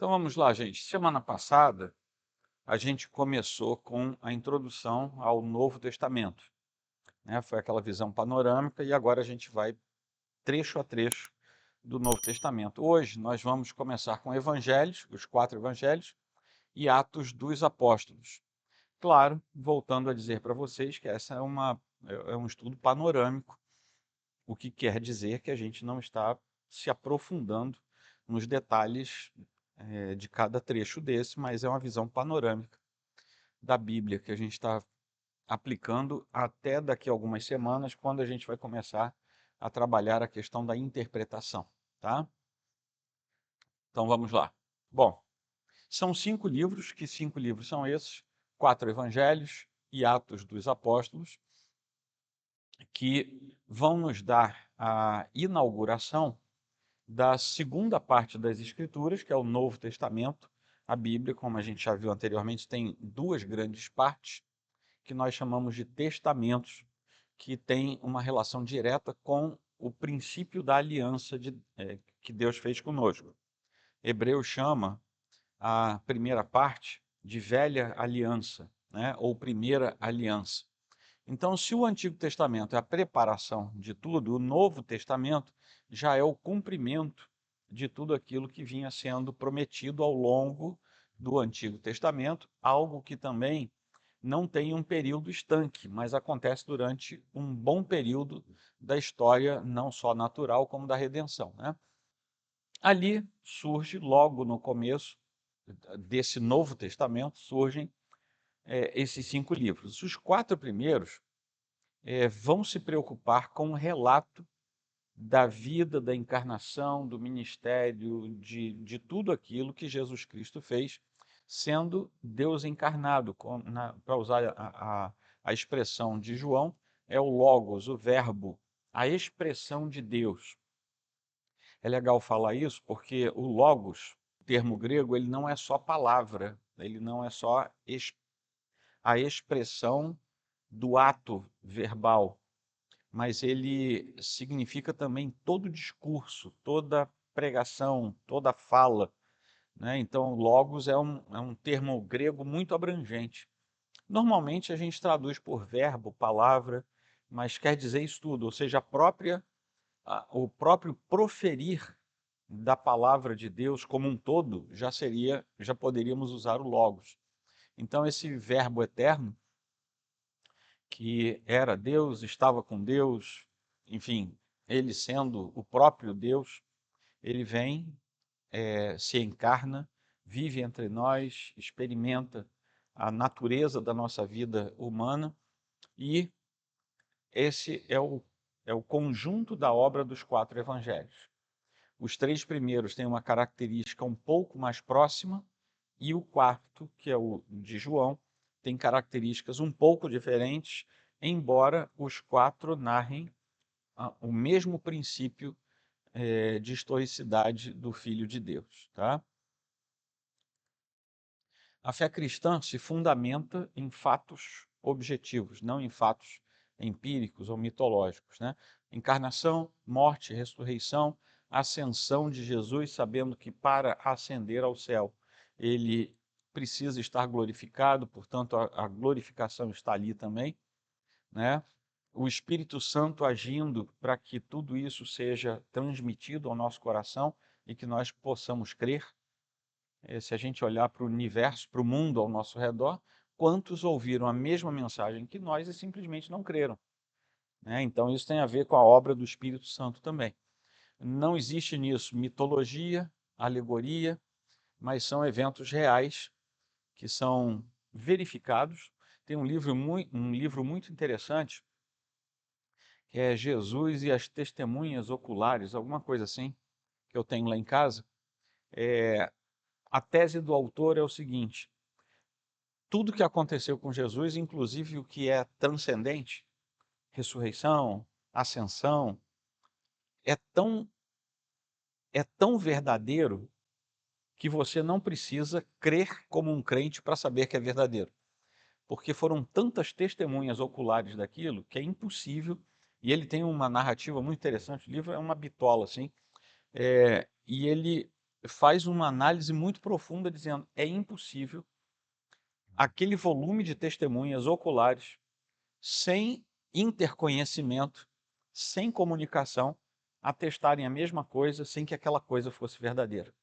Então vamos lá, gente. Semana passada a gente começou com a introdução ao Novo Testamento, né? Foi aquela visão panorâmica e agora a gente vai trecho a trecho do Novo Testamento. Hoje nós vamos começar com Evangelhos, os 4 Evangelhos e Atos dos Apóstolos. Claro, voltando a dizer para vocês que essa é um estudo panorâmico, o que quer dizer que a gente não está se aprofundando nos detalhes de cada trecho desse, mas é uma visão panorâmica da Bíblia que a gente está aplicando até daqui a algumas semanas, quando a gente vai começar a trabalhar a questão da interpretação, tá? Então vamos lá. Bom, são 5 livros. Que 5 livros são esses? 4 Evangelhos e Atos dos Apóstolos, que vão nos dar a inauguração da segunda parte das Escrituras, que é o Novo Testamento. A Bíblia, como a gente já viu anteriormente, tem 2 grandes partes, que nós chamamos de testamentos, que tem uma relação direta com o princípio da aliança que Deus fez conosco. Hebreus chama a primeira parte de velha aliança, né? Ou primeira aliança. Então, se o Antigo Testamento é a preparação de tudo, o Novo Testamento já é o cumprimento de tudo aquilo que vinha sendo prometido ao longo do Antigo Testamento, algo que também não tem um período estanque, mas acontece durante um bom período da história, não só natural, como da redenção, né? Ali surge, logo no começo desse Novo Testamento, surgem esses 5 livros. Os 4 primeiros vão se preocupar com o relato da vida, da encarnação, do ministério, de tudo aquilo que Jesus Cristo fez, sendo Deus encarnado. Para usar a expressão de João, é o Logos, o Verbo, a expressão de Deus. É legal falar isso porque o Logos, o termo grego, ele não é só palavra, ele não é só a expressão do ato verbal, mas ele significa também todo discurso, toda pregação, toda fala, né? Então, logos é um termo grego muito abrangente. Normalmente a gente traduz por verbo, palavra, mas quer dizer isso tudo, ou seja, o próprio proferir da palavra de Deus como um todo já poderíamos usar o logos. Então, esse verbo eterno, que era Deus, estava com Deus, enfim, ele sendo o próprio Deus, ele vem, se encarna, vive entre nós, experimenta a natureza da nossa vida humana, e esse é o conjunto da obra dos 4 Evangelhos. Os 3 primeiros têm uma característica um pouco mais próxima, e o quarto, que é o de João, tem características um pouco diferentes, embora os 4 narrem o mesmo princípio de historicidade do Filho de Deus, tá? A fé cristã se fundamenta em fatos objetivos, não em fatos empíricos ou mitológicos, né? Encarnação, morte, ressurreição, ascensão de Jesus, sabendo que para ascender ao céu ele precisa estar glorificado, portanto a glorificação está ali também, né? O Espírito Santo agindo para que tudo isso seja transmitido ao nosso coração e que nós possamos crer. Se a gente olhar para o universo, para o mundo ao nosso redor, quantos ouviram a mesma mensagem que nós e simplesmente não creram, né? Então isso tem a ver com a obra do Espírito Santo também. Não existe nisso mitologia, alegoria, mas são eventos reais que são verificados. Tem um livro muito interessante, que é Jesus e as Testemunhas Oculares, alguma coisa assim, que eu tenho lá em casa. A tese do autor é o seguinte: tudo que aconteceu com Jesus, inclusive o que é transcendente, ressurreição, ascensão, é tão, é tão verdadeiro que você não precisa crer como um crente para saber que é verdadeiro. Porque foram tantas testemunhas oculares daquilo que é impossível. E ele tem uma narrativa muito interessante. O livro é uma bitola, assim. E ele faz uma análise muito profunda dizendo é impossível aquele volume de testemunhas oculares, sem interconhecimento, sem comunicação, atestarem a mesma coisa sem que aquela coisa fosse verdadeira.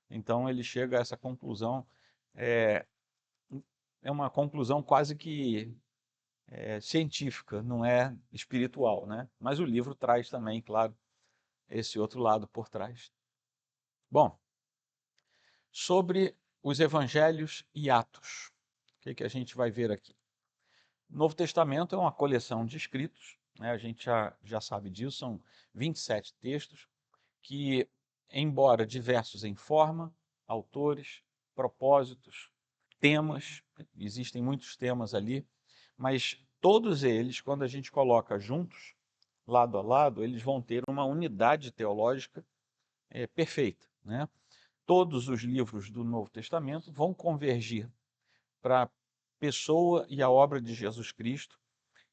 Então ele chega a essa conclusão, é, é uma conclusão quase que científica, não é espiritual, né? Mas o livro traz também, claro, esse outro lado por trás. Bom, sobre os evangelhos e Atos, o que a gente vai ver aqui? O Novo Testamento é uma coleção de escritos, né? A gente já sabe disso, são 27 textos que, embora diversos em forma, autores, propósitos, temas, existem muitos temas ali, mas todos eles, quando a gente coloca juntos, lado a lado, eles vão ter uma unidade teológica perfeita, né? Todos os livros do Novo Testamento vão convergir para a pessoa e a obra de Jesus Cristo.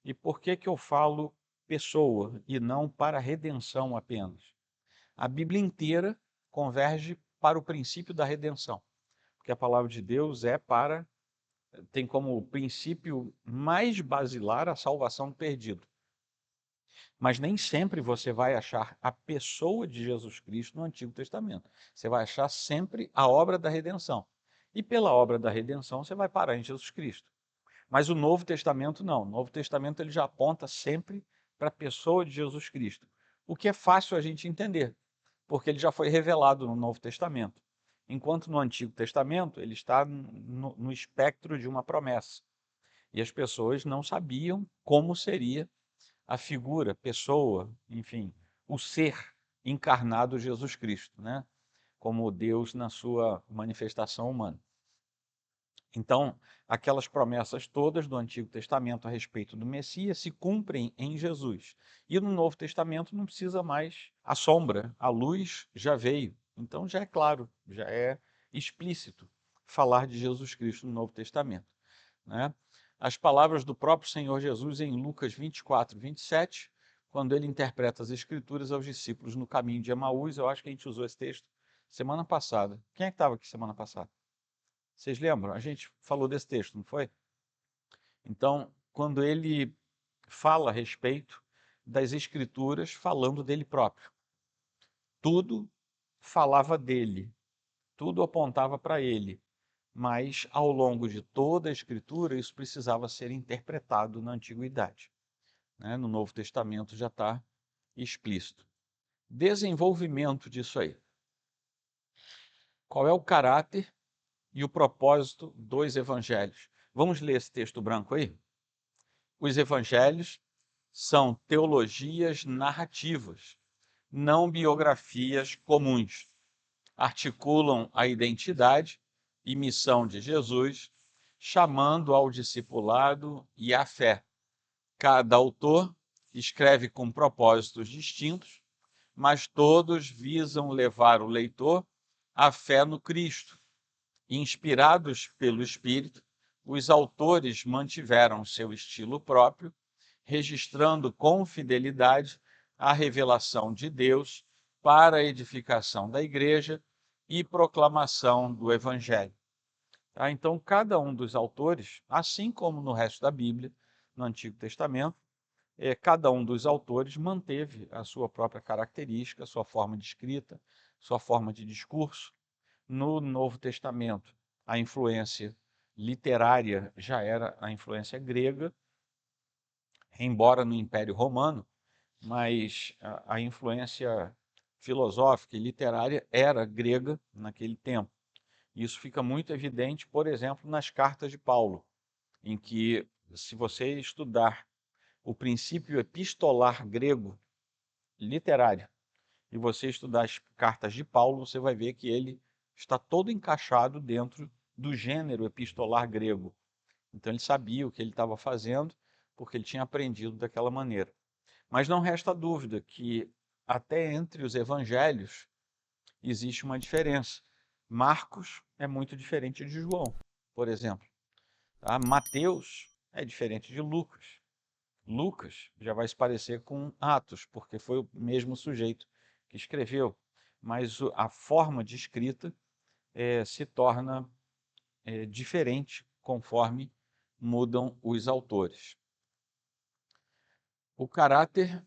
E por que eu falo pessoa e não para a redenção apenas? A Bíblia inteira converge para o princípio da redenção, porque a palavra de Deus tem como princípio mais basilar a salvação do perdido. Mas nem sempre você vai achar a pessoa de Jesus Cristo no Antigo Testamento. Você vai achar sempre a obra da redenção. E pela obra da redenção você vai parar em Jesus Cristo. Mas o Novo Testamento não. O Novo Testamento ele já aponta sempre para a pessoa de Jesus Cristo. O que é fácil a gente entender, porque ele já foi revelado no Novo Testamento. Enquanto no Antigo Testamento ele está no espectro de uma promessa. E as pessoas não sabiam como seria a figura, pessoa, enfim, o ser encarnado Jesus Cristo, né? Como Deus na sua manifestação humana. Então, aquelas promessas todas do Antigo Testamento a respeito do Messias se cumprem em Jesus. E no Novo Testamento não precisa mais a sombra, a luz já veio. Então já é claro, já é explícito falar de Jesus Cristo no Novo Testamento, né? As palavras do próprio Senhor Jesus em Lucas 24, 27, quando ele interpreta as Escrituras aos discípulos no caminho de Emaús, eu acho que a gente usou esse texto semana passada. Quem é que estava aqui semana passada? Vocês lembram? A gente falou desse texto, não foi? Então, quando ele fala a respeito das Escrituras, falando dele próprio, tudo falava dele, tudo apontava para ele, mas ao longo de toda a Escritura isso precisava ser interpretado na Antiguidade, né? No Novo Testamento já está explícito. Desenvolvimento disso aí. Qual é o caráter e o propósito dos evangelhos? Vamos ler esse texto branco aí? Os evangelhos são teologias narrativas, não biografias comuns. Articulam a identidade e missão de Jesus, chamando ao discipulado e à fé. Cada autor escreve com propósitos distintos, mas todos visam levar o leitor à fé no Cristo. Inspirados pelo Espírito, os autores mantiveram seu estilo próprio, registrando com fidelidade a revelação de Deus para a edificação da igreja e proclamação do Evangelho. Tá? Então, cada um dos autores, assim como no resto da Bíblia, no Antigo Testamento, cada um dos autores manteve a sua própria característica, sua forma de escrita, sua forma de discurso. No Novo Testamento, a influência literária já era a influência grega, embora no Império Romano, mas a influência filosófica e literária era grega naquele tempo. Isso fica muito evidente, por exemplo, nas cartas de Paulo, em que, se você estudar o princípio epistolar grego literário e você estudar as cartas de Paulo, você vai ver que ele está todo encaixado dentro do gênero epistolar grego. Então ele sabia o que ele estava fazendo, porque ele tinha aprendido daquela maneira. Mas não resta dúvida que até entre os evangelhos existe uma diferença. Marcos é muito diferente de João, por exemplo. Tá? Mateus é diferente de Lucas. Lucas já vai se parecer com Atos, porque foi o mesmo sujeito que escreveu. mas a forma de escrita se torna diferente conforme mudam os autores. O caráter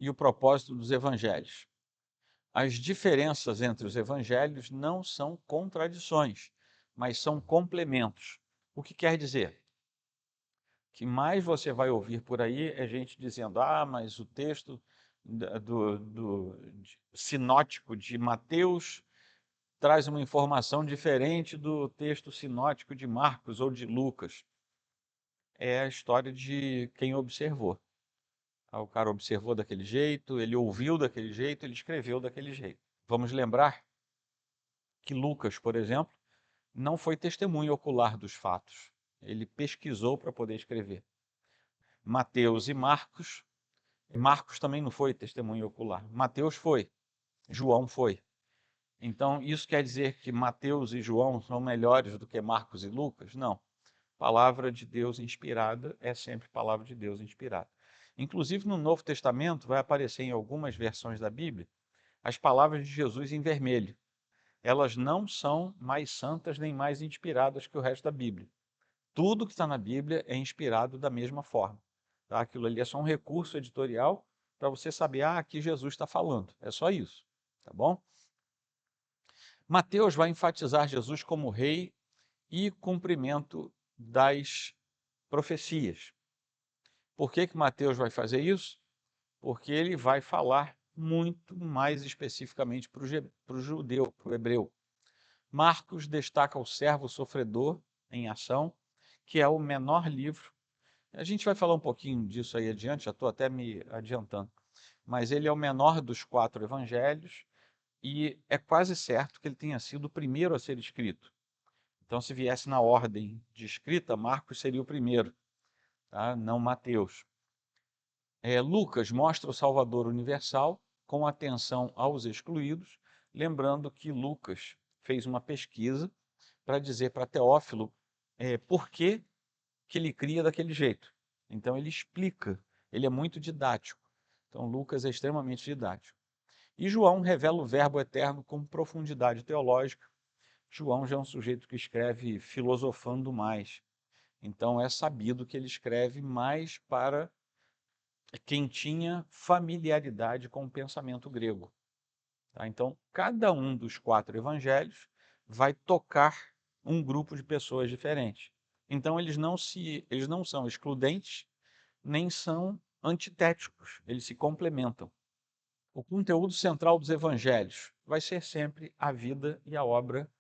e o propósito dos evangelhos. As diferenças entre os evangelhos não são contradições, mas são complementos. O que quer dizer? Que mais você vai ouvir por aí é gente dizendo: ah, mas o texto sinótico de Mateus traz uma informação diferente do texto sinótico de Marcos ou de Lucas. É a história de quem observou. O cara observou daquele jeito, ele ouviu daquele jeito, ele escreveu daquele jeito. Vamos lembrar que Lucas, por exemplo, não foi testemunho ocular dos fatos. Ele pesquisou para poder escrever. Mateus e Marcos também não foi testemunho ocular. Mateus foi, João foi. Então, isso quer dizer que Mateus e João são melhores do que Marcos e Lucas? Não. Palavra de Deus inspirada é sempre palavra de Deus inspirada. Inclusive, no Novo Testamento, vai aparecer em algumas versões da Bíblia as palavras de Jesus em vermelho. Elas não são mais santas nem mais inspiradas que o resto da Bíblia. Tudo que está na Bíblia é inspirado da mesma forma. Tá? Aquilo ali é só um recurso editorial para você saber, aqui Jesus está falando. É só isso, tá bom? Mateus vai enfatizar Jesus como rei e cumprimento das profecias. Por que Mateus vai fazer isso? Porque ele vai falar muito mais especificamente para o judeu, para o hebreu. Marcos destaca o servo sofredor em ação, que é o menor livro. A gente vai falar um pouquinho disso aí adiante, já estou até me adiantando. Mas ele é o menor dos 4 evangelhos e é quase certo que ele tenha sido o primeiro a ser escrito. Então, se viesse na ordem de escrita, Marcos seria o primeiro, tá? Não Mateus. Lucas mostra o Salvador universal com atenção aos excluídos, lembrando que Lucas fez uma pesquisa para dizer para Teófilo por que ele cria daquele jeito. Então ele explica, ele é muito didático. Então Lucas é extremamente didático. E João revela o verbo eterno com profundidade teológica. João já é um sujeito que escreve filosofando mais. Então é sabido que ele escreve mais para quem tinha familiaridade com o pensamento grego. Tá? Então, cada um dos 4 evangelhos vai tocar um grupo de pessoas diferentes. Então, eles não são excludentes, nem são antitéticos, eles se complementam. O conteúdo central dos evangelhos vai ser sempre a vida e a obra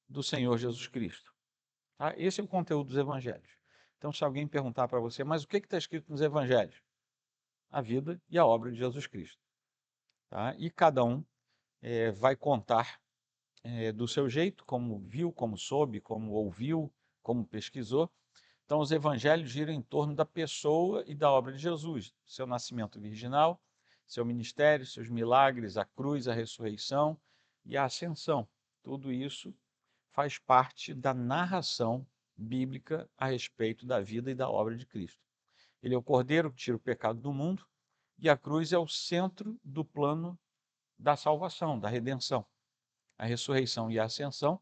do Senhor Jesus Cristo. Tá? Esse é o conteúdo dos evangelhos. Então, se alguém perguntar para você, mas o que está escrito nos evangelhos? A vida e a obra de Jesus Cristo. Tá? E cada um vai contar do seu jeito, como viu, como soube, como ouviu, como pesquisou. Então, os evangelhos giram em torno da pessoa e da obra de Jesus, seu nascimento virginal, seu ministério, seus milagres, a cruz, a ressurreição e a ascensão. Tudo isso faz parte da narração bíblica a respeito da vida e da obra de Cristo. Ele é o Cordeiro que tira o pecado do mundo e a cruz é o centro do plano da salvação, da redenção. A ressurreição e a ascensão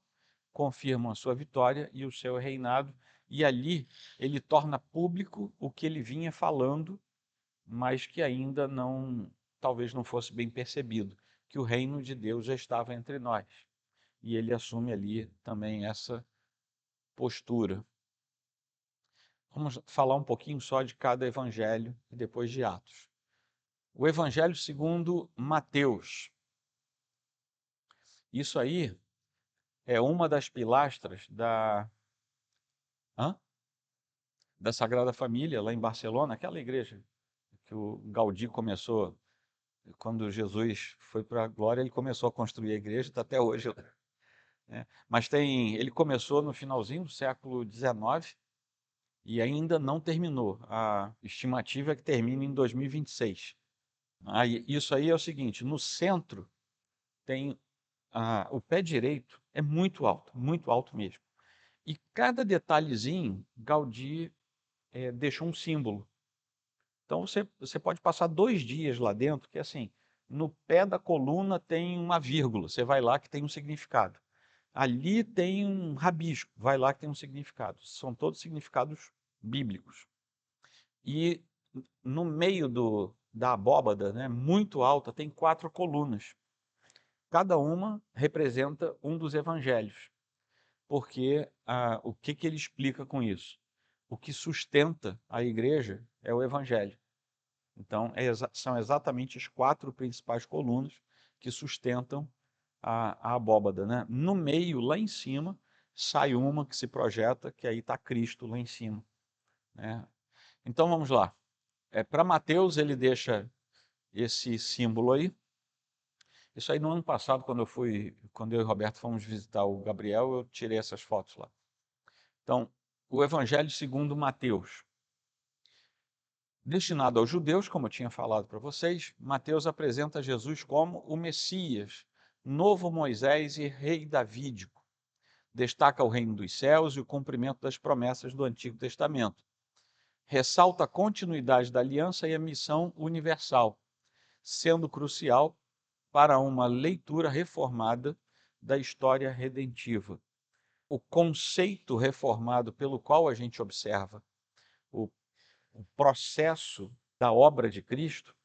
confirmam a sua vitória e o seu reinado, e ali ele torna público o que ele vinha falando, mas que ainda talvez não fosse bem percebido, que o reino de Deus já estava entre nós. E ele assume ali também essa postura. Vamos falar um pouquinho só de cada evangelho e depois de Atos. O evangelho segundo Mateus. Isso aí é uma das pilastras da Sagrada Família, lá em Barcelona, aquela igreja que o Gaudí começou, quando Jesus foi para a glória, ele começou a construir a igreja, está até hoje. Né? Mas ele começou no finalzinho do século XIX e ainda não terminou. A estimativa é que termine em 2026. Isso aí é o seguinte, no centro tem o pé direito é muito alto mesmo. E cada detalhezinho, Gaudí deixou um símbolo. Então você pode passar 2 dias lá dentro, que assim, no pé da coluna tem uma vírgula, você vai lá que tem um significado. Ali tem um rabisco, vai lá que tem um significado. São todos significados bíblicos. E no meio da abóbada, né, muito alta, tem 4 colunas. Cada uma representa um dos evangelhos. Porque o que ele explica com isso? O que sustenta a igreja é o evangelho. Então, são exatamente as 4 principais colunas que sustentam a abóbada, né? No meio, lá em cima, sai uma que se projeta, que aí está Cristo lá em cima, né? Então, vamos lá. Para Mateus, ele deixa esse símbolo aí. Isso aí no ano passado, quando eu e o Roberto fomos visitar o Gabriel, eu tirei essas fotos lá. Então, o Evangelho segundo Mateus. Destinado aos judeus, como eu tinha falado para vocês, Mateus apresenta Jesus como o Messias, novo Moisés e rei davídico. Destaca o reino dos céus e o cumprimento das promessas do Antigo Testamento. Ressalta a continuidade da aliança e a missão universal, sendo crucial para uma leitura reformada da história redentiva. O conceito reformado pelo qual a gente observa o processo da obra de Cristo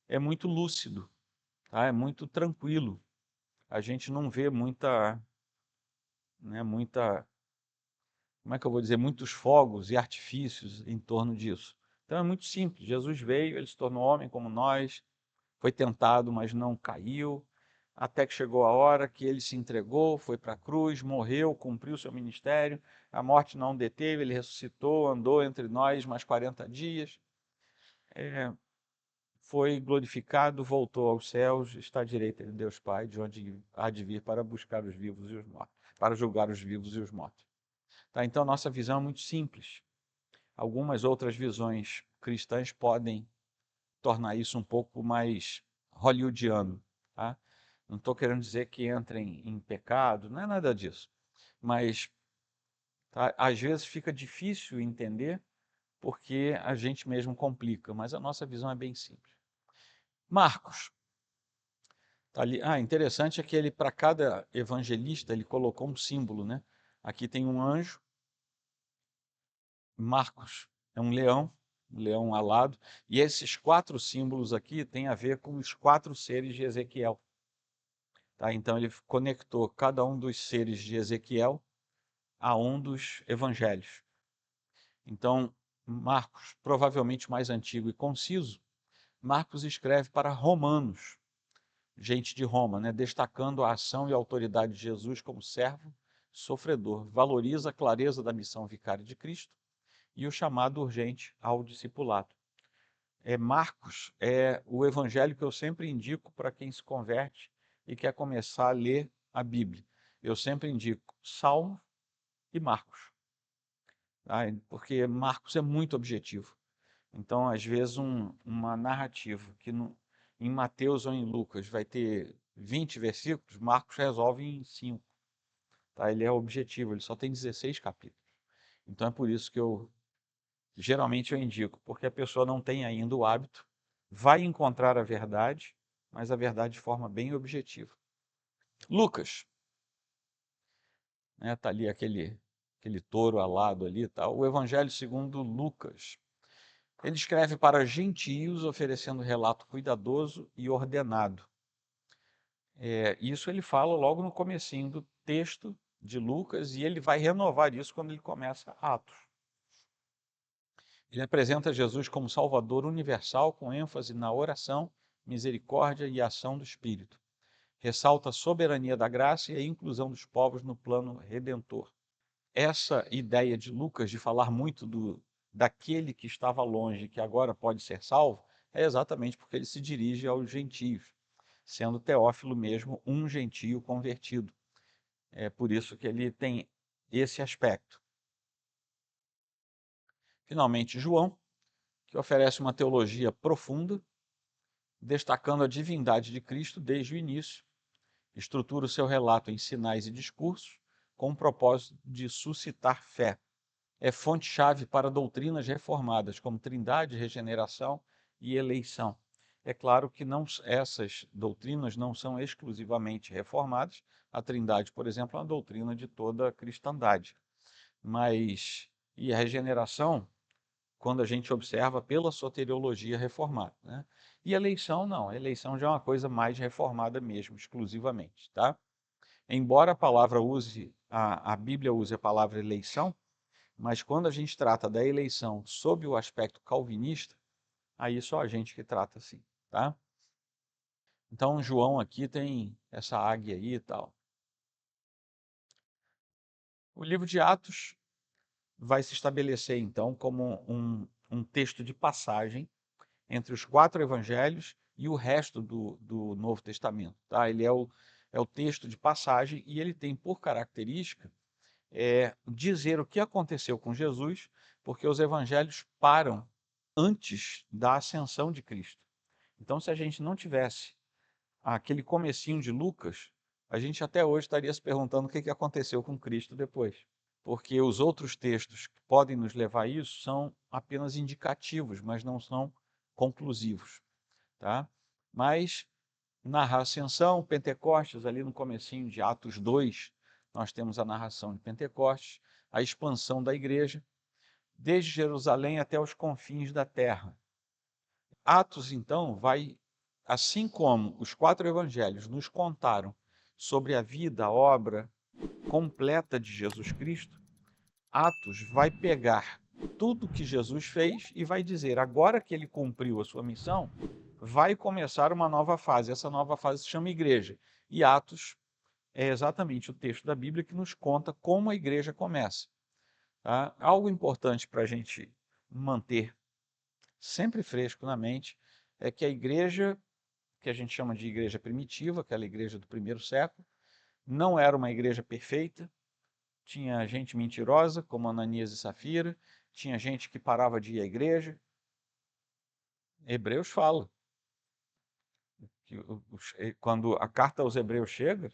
é muito lúcido, tá? É muito tranquilo. A gente não vê como é que eu vou dizer, muitos fogos e artifícios em torno disso. Então é muito simples. Jesus veio, ele se tornou homem como nós, foi tentado, mas não caiu, até que chegou a hora que ele se entregou, foi para a cruz, morreu, cumpriu seu ministério, a morte não deteve, ele ressuscitou, andou entre nós mais 40 dias, foi glorificado, voltou aos céus, está à direita de Deus Pai, de onde há de vir para buscar os vivos e os mortos, para julgar os vivos e os mortos. Tá? Então, nossa visão é muito simples. Algumas outras visões cristãs podem tornar isso um pouco mais hollywoodiano. Tá? Não estou querendo dizer que entrem em pecado, não é nada disso. Mas tá, às vezes fica difícil entender porque a gente mesmo complica, mas a nossa visão é bem simples. Marcos. Tá ali. Interessante é que ele, para cada evangelista, ele colocou um símbolo, né? Aqui tem um anjo, Marcos é um leão alado, e esses 4 símbolos aqui têm a ver com os 4 seres de Ezequiel. Tá? Então ele conectou cada um dos seres de Ezequiel a um dos evangelhos. Então, Marcos, provavelmente mais antigo e conciso, Marcos escreve para romanos, gente de Roma, né? Destacando a ação e a autoridade de Jesus como servo, sofredor, valoriza a clareza da missão vicária de Cristo e o chamado urgente ao discipulado. Marcos é o evangelho que eu sempre indico para quem se converte e quer começar a ler a Bíblia. Eu sempre indico Salmo e Marcos, tá? Porque Marcos é muito objetivo. Então, às vezes, uma narrativa que em Mateus ou em Lucas vai ter 20 versículos, Marcos resolve em 5. Tá? Ele é objetivo, ele só tem 16 capítulos. Então, é por isso que geralmente eu indico, porque a pessoa não tem ainda o hábito, vai encontrar a verdade, mas a verdade de forma bem objetiva. Lucas, né, tá ali aquele touro alado ali, tá? O Evangelho segundo Lucas. Ele escreve para gentios, oferecendo relato cuidadoso e ordenado. Isso ele fala logo no comecinho do texto de Lucas, e ele vai renovar isso quando ele começa Atos. Ele apresenta Jesus como Salvador universal, com ênfase na oração, misericórdia e ação do Espírito. Ressalta a soberania da graça e a inclusão dos povos no plano redentor. Essa ideia de Lucas de falar muito daquele que estava longe, que agora pode ser salvo, é exatamente porque ele se dirige aos gentios, sendo Teófilo mesmo um gentio convertido. É por isso que ele tem esse aspecto. Finalmente, João, que oferece uma teologia profunda, destacando a divindade de Cristo desde o início, estrutura o seu relato em sinais e discursos, com o propósito de suscitar fé. É fonte-chave para doutrinas reformadas, como trindade, regeneração e eleição. É claro que essas doutrinas não são exclusivamente reformadas. A Trindade, por exemplo, é uma doutrina de toda a cristandade. E a regeneração, quando a gente observa pela soteriologia reformada, né? E a eleição, não. A eleição já é uma coisa mais reformada mesmo, exclusivamente, tá? Embora a Bíblia use a palavra eleição, mas quando a gente trata da eleição sob o aspecto calvinista, aí só a gente que trata assim, tá? Então, João aqui tem essa águia aí e tal. O livro de Atos vai se estabelecer, então, como um texto de passagem entre os 4 evangelhos e o resto do Novo Testamento, tá? Ele é o texto de passagem e ele tem por característica dizer o que aconteceu com Jesus, porque os evangelhos param antes da ascensão de Cristo. Então, se a gente não tivesse aquele comecinho de Lucas, a gente até hoje estaria se perguntando o que aconteceu com Cristo depois. Porque os outros textos que podem nos levar a isso são apenas indicativos, mas não são conclusivos, tá? Mas narra a ascensão, Pentecostes, ali no comecinho de Atos 2, nós temos a narração de Pentecostes, a expansão da igreja, desde Jerusalém até os confins da terra. Atos, então, vai, assim como os 4 evangelhos nos contaram sobre a vida, a obra completa de Jesus Cristo, Atos vai pegar tudo que Jesus fez e vai dizer, agora que ele cumpriu a sua missão, vai começar uma nova fase. Essa nova fase se chama igreja. E Atos é exatamente o texto da Bíblia que nos conta como a igreja começa. Tá? Algo importante para a gente manter sempre fresco na mente é que a igreja, que a gente chama de igreja primitiva, aquela igreja do primeiro século, não era uma igreja perfeita, tinha gente mentirosa, como Ananias e Safira, tinha gente que parava de ir à igreja. Hebreus fala que quando a carta aos Hebreus chega,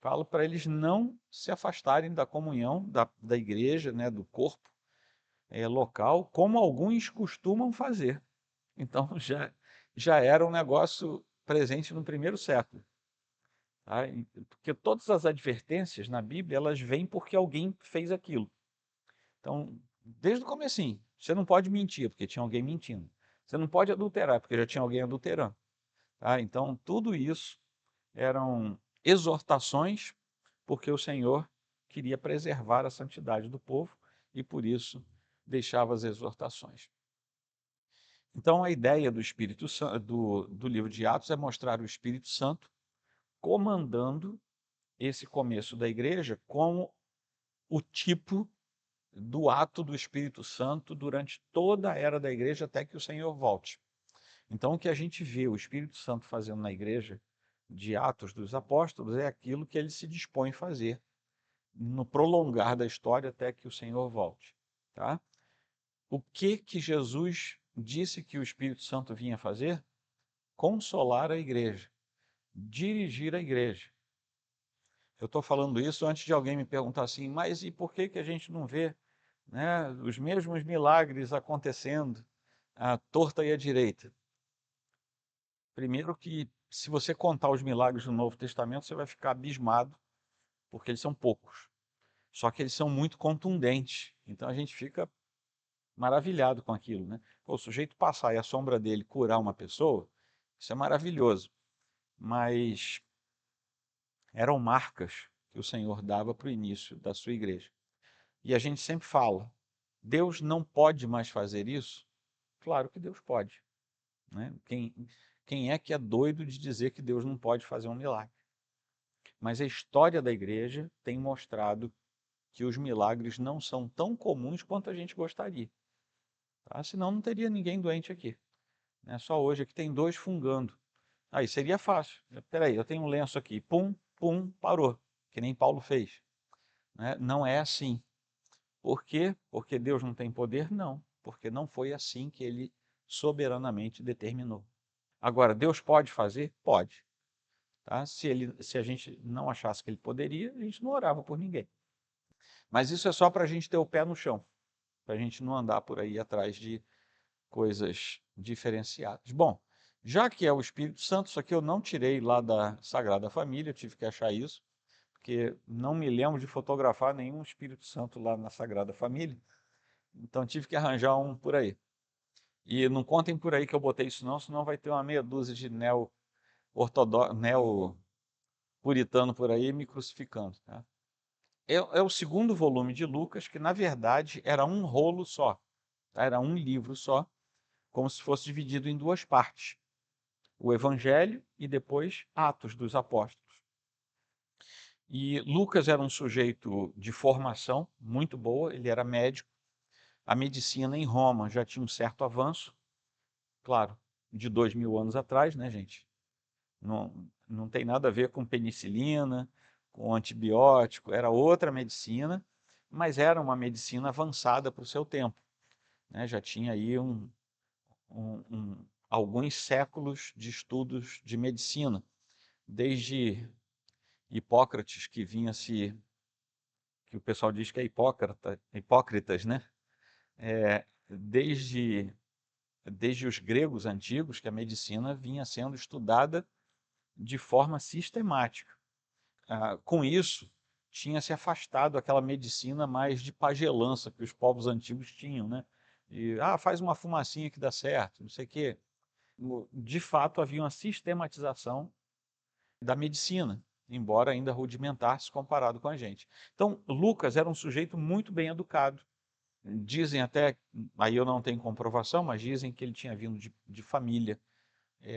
fala para eles não se afastarem da comunhão da igreja, né, do corpo local, como alguns costumam fazer. Então já era um negócio presente no primeiro século. Tá? Porque todas as advertências na Bíblia, elas vêm porque alguém fez aquilo. Então, desde o comecinho, você não pode mentir, porque tinha alguém mentindo. Você não pode adulterar, porque já tinha alguém adulterando. Tá? Então, tudo isso eram exortações, porque o Senhor queria preservar a santidade do povo e, por isso, deixava as exortações. Então, a ideia do Espírito Santo, do livro de Atos é mostrar o Espírito Santo comandando esse começo da igreja como o tipo do ato do Espírito Santo durante toda a era da igreja até que o Senhor volte. Então, o que a gente vê o Espírito Santo fazendo na igreja de Atos dos Apóstolos é aquilo que ele se dispõe a fazer no prolongar da história até que o Senhor volte. Tá? O que Jesus disse que o Espírito Santo vinha fazer? Consolar a igreja, dirigir a igreja. Eu estou falando isso antes de alguém me perguntar assim, mas e por que a gente não vê, né, os mesmos milagres acontecendo à torta e à direita? Primeiro que, se você contar os milagres do Novo Testamento, você vai ficar abismado, porque eles são poucos. Só que eles são muito contundentes. Então a gente fica maravilhado com aquilo, né? Pô, o sujeito passar e a sombra dele curar uma pessoa, isso é maravilhoso. Mas eram marcas que o Senhor dava para o início da sua igreja. E a gente sempre fala, Deus não pode mais fazer isso? Claro que Deus pode. Né? Quem é que é doido de dizer que Deus não pode fazer um milagre? Mas a história da igreja tem mostrado que os milagres não são tão comuns quanto a gente gostaria. Tá? Senão não teria ninguém doente aqui. Né? Só hoje aqui tem 2 fungando. Aí seria fácil. Peraí, eu tenho um lenço aqui. Pum, pum, parou. Que nem Paulo fez. Né? Não é assim. Por quê? Porque Deus não tem poder? Não. Porque não foi assim que ele soberanamente determinou. Agora, Deus pode fazer? Pode. Tá? Se a gente não achasse que ele poderia, a gente não orava por ninguém. Mas isso é só para a gente ter o pé no chão, para a gente não andar por aí atrás de coisas diferenciadas. Bom, Já que é o Espírito Santo, isso aqui eu não tirei lá da Sagrada Família, eu tive que achar isso, porque não me lembro de fotografar nenhum Espírito Santo lá na Sagrada Família, então tive que arranjar um por aí. E não contem por aí que eu botei isso não, senão vai ter uma meia dúzia de neo-puritano por aí me crucificando. Tá? É o segundo volume de Lucas, que na verdade era um rolo só, tá? Era um livro só, como se fosse dividido em duas partes. O Evangelho e depois Atos dos Apóstolos. E Lucas era um sujeito de formação muito boa, ele era médico. A medicina em Roma já tinha um certo avanço, claro, de 2000 anos atrás, né, gente? Não tem nada a ver com penicilina, com antibiótico, era outra medicina, mas era uma medicina avançada para o seu tempo, né? Já tinha aí alguns séculos de estudos de medicina, desde Hipócrates, que o pessoal diz que é Hipócritas, né? Desde os gregos antigos, que a medicina vinha sendo estudada de forma sistemática. Com isso, tinha se afastado aquela medicina mais de pagelança que os povos antigos tinham, né? E, faz uma fumacinha que dá certo, não sei o quê. De fato, havia uma sistematização da medicina, embora ainda rudimentar se comparado com a gente. Então, Lucas era um sujeito muito bem educado. Dizem até, aí eu não tenho comprovação, mas dizem que ele tinha vindo de família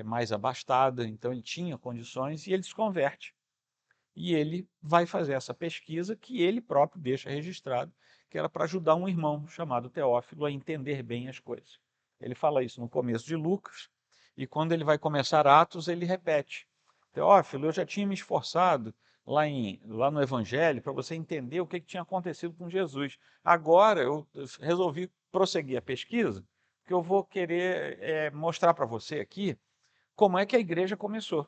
mais abastada, então ele tinha condições e ele se converte. E ele vai fazer essa pesquisa que ele próprio deixa registrado, que era para ajudar um irmão chamado Teófilo a entender bem as coisas. Ele fala isso no começo de Lucas, e quando ele vai começar Atos, ele repete: Teófilo, eu já tinha me esforçado lá no Evangelho para você entender o que tinha acontecido com Jesus. Agora eu resolvi prosseguir a pesquisa, porque eu vou querer mostrar para você aqui como é que a igreja começou.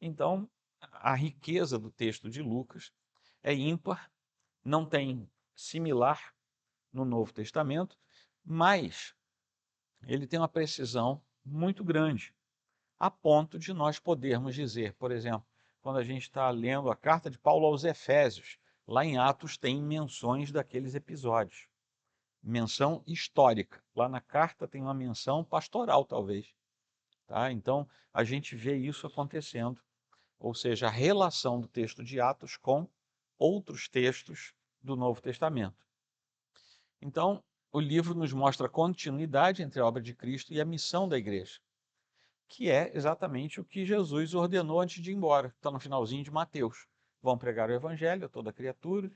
Então, a riqueza do texto de Lucas é ímpar, não tem similar no Novo Testamento, mas ele tem uma precisão muito grande, a ponto de nós podermos dizer, por exemplo, quando a gente está lendo a carta de Paulo aos Efésios, lá em Atos tem menções daqueles episódios, menção histórica. Lá na carta tem uma menção pastoral, talvez. Tá? Então, a gente vê isso acontecendo, ou seja, a relação do texto de Atos com outros textos do Novo Testamento. Então, o livro nos mostra a continuidade entre a obra de Cristo e a missão da igreja, que é exatamente o que Jesus ordenou antes de ir embora. Está no finalzinho de Mateus. Vão pregar o evangelho a toda criatura,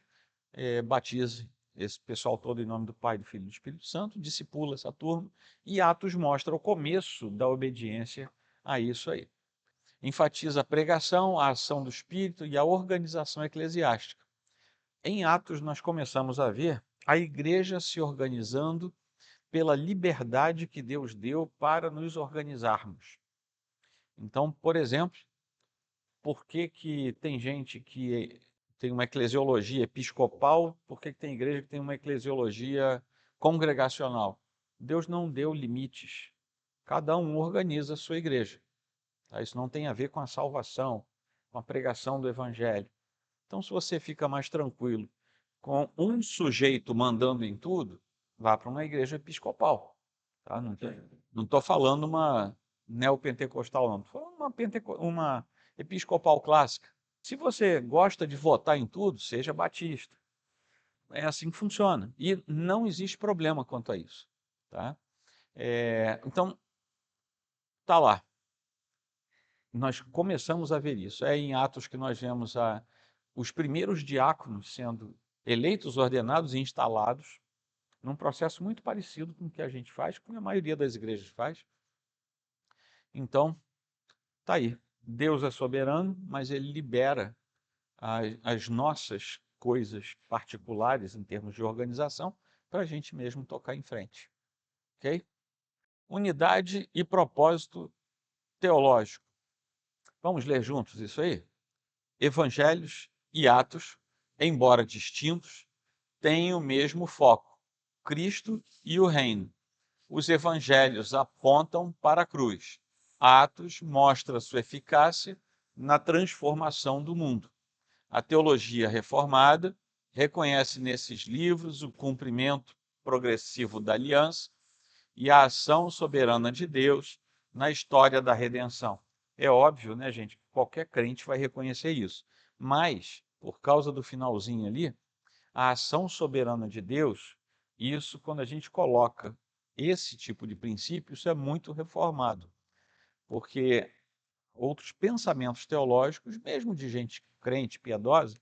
batize esse pessoal todo em nome do Pai, do Filho e do Espírito Santo, discipula essa turma, e Atos mostra o começo da obediência a isso aí. Enfatiza a pregação, a ação do Espírito e a organização eclesiástica. Em Atos, nós começamos a ver a igreja se organizando pela liberdade que Deus deu para nos organizarmos. Então, por exemplo, por que tem gente que tem uma eclesiologia episcopal, por que tem igreja que tem uma eclesiologia congregacional? Deus não deu limites. Cada um organiza a sua igreja. Tá? Isso não tem a ver com a salvação, com a pregação do evangelho. Então, se você fica mais tranquilo com um sujeito mandando em tudo, vá para uma igreja episcopal. Tá? Não estou falando uma neopentecostal, não. Estou falando uma episcopal clássica. Se você gosta de votar em tudo, seja batista. É assim que funciona. E não existe problema quanto a isso. Tá? Então, tá lá. Nós começamos a ver isso. É em Atos que nós vemos os primeiros diáconos sendo eleitos, ordenados e instalados, num processo muito parecido com o que a gente faz, com a maioria das igrejas faz. Então, tá aí. Deus é soberano, mas ele libera as nossas coisas particulares em termos de organização para a gente mesmo tocar em frente. Ok? Unidade e propósito teológico. Vamos ler juntos isso aí? Evangelhos e Atos, embora distintos, têm o mesmo foco: Cristo e o reino. Os evangelhos apontam para a cruz. Atos mostra sua eficácia na transformação do mundo. A teologia reformada reconhece nesses livros o cumprimento progressivo da aliança e a ação soberana de Deus na história da redenção. É óbvio, né, gente? Qualquer crente vai reconhecer isso. Mas, por causa do finalzinho ali, a ação soberana de Deus, isso, quando a gente coloca esse tipo de princípio, isso é muito reformado. Porque outros pensamentos teológicos, mesmo de gente crente, piedosa,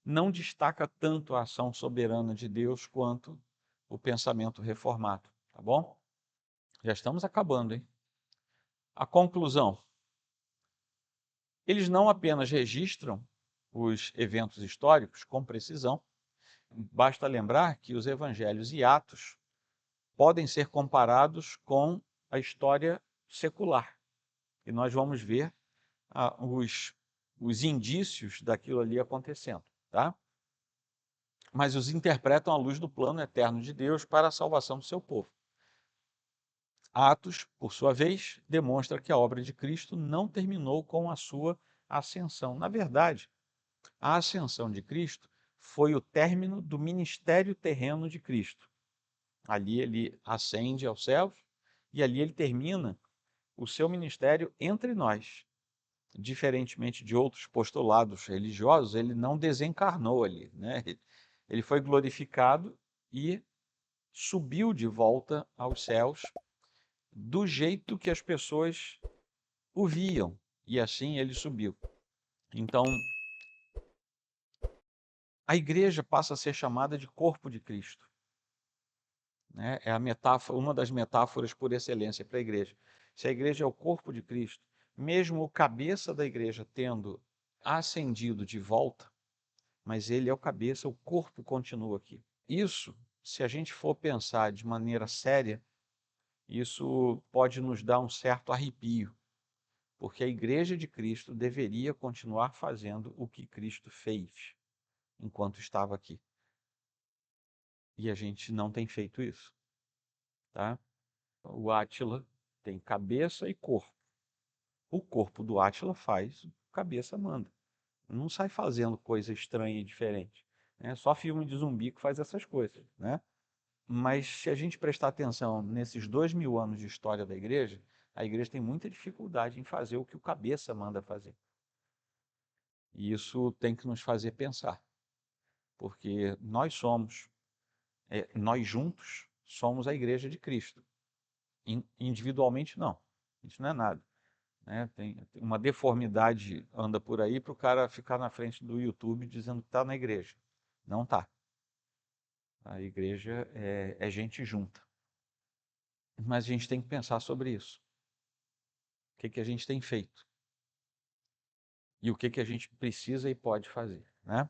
não destaca tanto a ação soberana de Deus quanto o pensamento reformado, tá bom? Já estamos acabando, hein? A conclusão. Eles não apenas registram os eventos históricos com precisão, basta lembrar que os evangelhos e Atos podem ser comparados com a história secular. E nós vamos ver os indícios daquilo ali acontecendo, tá? Mas os interpretam à luz do plano eterno de Deus para a salvação do seu povo. Atos, por sua vez, demonstra que a obra de Cristo não terminou com a sua ascensão. Na verdade, a ascensão de Cristo foi o término do ministério terreno de Cristo. Ali ele ascende aos céus e ali ele termina o seu ministério entre nós. Diferentemente de outros postulados religiosos, ele não desencarnou ali, né? Ele foi glorificado e subiu de volta aos céus do jeito que as pessoas o viam, e assim ele subiu. Então, a igreja passa a ser chamada de corpo de Cristo, né? É a metáfora, uma das metáforas por excelência para a igreja. Se a igreja é o corpo de Cristo, mesmo o cabeça da igreja tendo ascendido de volta, mas ele é o cabeça, o corpo continua aqui. Isso, se a gente for pensar de maneira séria, isso pode nos dar um certo arrepio, porque a igreja de Cristo deveria continuar fazendo o que Cristo fez enquanto estava aqui. E a gente não tem feito isso, tá? O Átila tem cabeça e corpo. O corpo do Átila faz o que a cabeça manda. Não sai fazendo coisa estranha e diferente. Né? Só filme de zumbi que faz essas coisas, né? Mas se a gente prestar atenção nesses 2000 anos de história da igreja, a igreja tem muita dificuldade em fazer o que o cabeça manda fazer. E isso tem que nos fazer pensar, porque nós somos, nós juntos somos a igreja de Cristo. Individualmente não, isso não é nada. Né? Tem uma deformidade anda por aí para o cara ficar na frente do YouTube dizendo que está na igreja. Não está. A igreja é gente junta. Mas a gente tem que pensar sobre isso. O que a gente tem feito? E o que a gente precisa e pode fazer, né?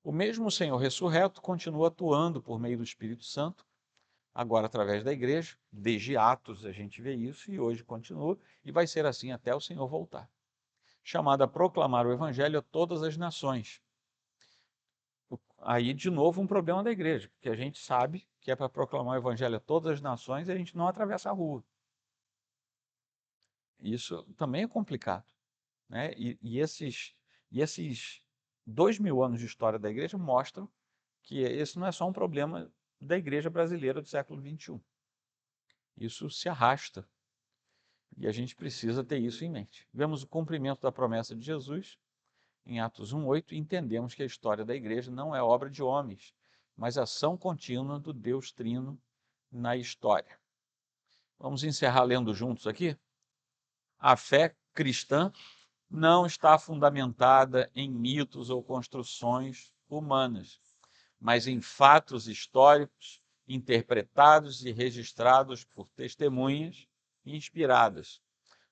O mesmo Senhor ressurreto continua atuando por meio do Espírito Santo, agora através da igreja, desde Atos a gente vê isso, e hoje continua, e vai ser assim até o Senhor voltar. Chamado a proclamar o Evangelho a todas as nações. Aí, de novo, um problema da igreja, porque a gente sabe que é para proclamar o Evangelho a todas as nações e a gente não atravessa a rua. Isso também é complicado, né? E esses 2000 anos de história da igreja mostram que esse não é só um problema da igreja brasileira do século XXI. Isso se arrasta e a gente precisa ter isso em mente. Vemos o cumprimento da promessa de Jesus em Atos 1:8 e entendemos que a história da igreja não é obra de homens, mas ação contínua do Deus Trino na história. Vamos encerrar lendo juntos aqui? A fé cristã não está fundamentada em mitos ou construções humanas, mas em fatos históricos interpretados e registrados por testemunhas inspiradas.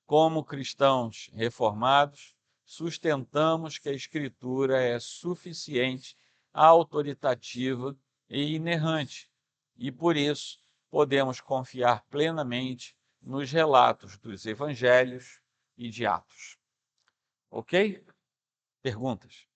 Como cristãos reformados, sustentamos que a Escritura é suficiente, autoritativa e inerrante, e por isso podemos confiar plenamente nos relatos dos Evangelhos e de Atos. Ok? Perguntas?